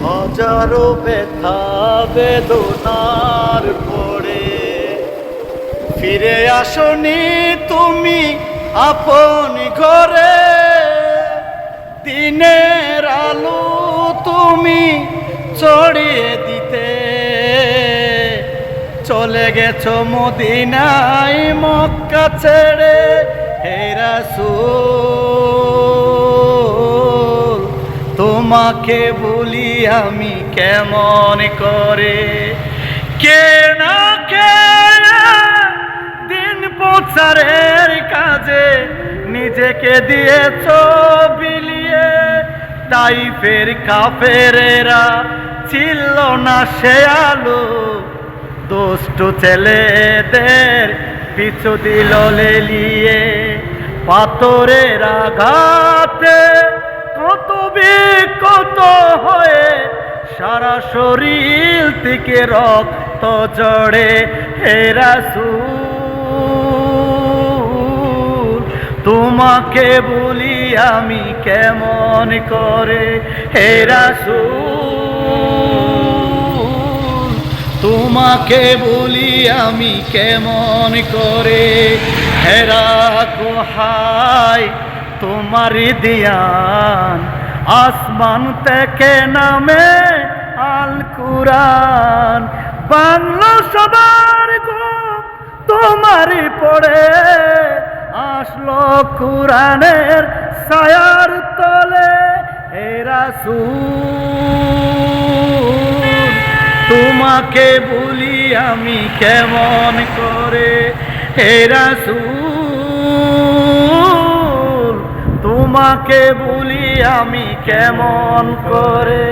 হাজারো ব্যথা বেদনার পরে ফিরে আসনি তুমি আপন ঘরে। দিনের আলো তুমি ছড়িয়ে দিতে চলে গেছো মদিনায় মক্কা ছেড়ে। হে রাসূল তোমাকে বলি আমি কেমন করে, কে না কে দিন প্রচারের কাজে নিজেকে দিয়েছো বিলিয়ে। তাইফের কাফেরেরা ছিল না সে আলো, দুষ্ট ছেলেদের পিছু দিল লেলিয়ে। পাথরের আঘাতে কত বিকত হয়ে সারা শরীর থেকে রক্ত ঝরে। হে রাসূল তোমাকে বলি আমি কেমন করে। হে রাসূল তোমাকে বলি আমি কেমন করে। হেরা কোহায় তোমারি দিয়ান আসমান থেকে নামে আল কুরআন। বাংলা সবার ঘুম তোমারই পড়ে আসলো কুরআনের ছায়ার তলে। হে রাসূল তোমাকে বলি আমি কেমন করে। হে রাসূল তোমাকে বলি আমি কেমন করে।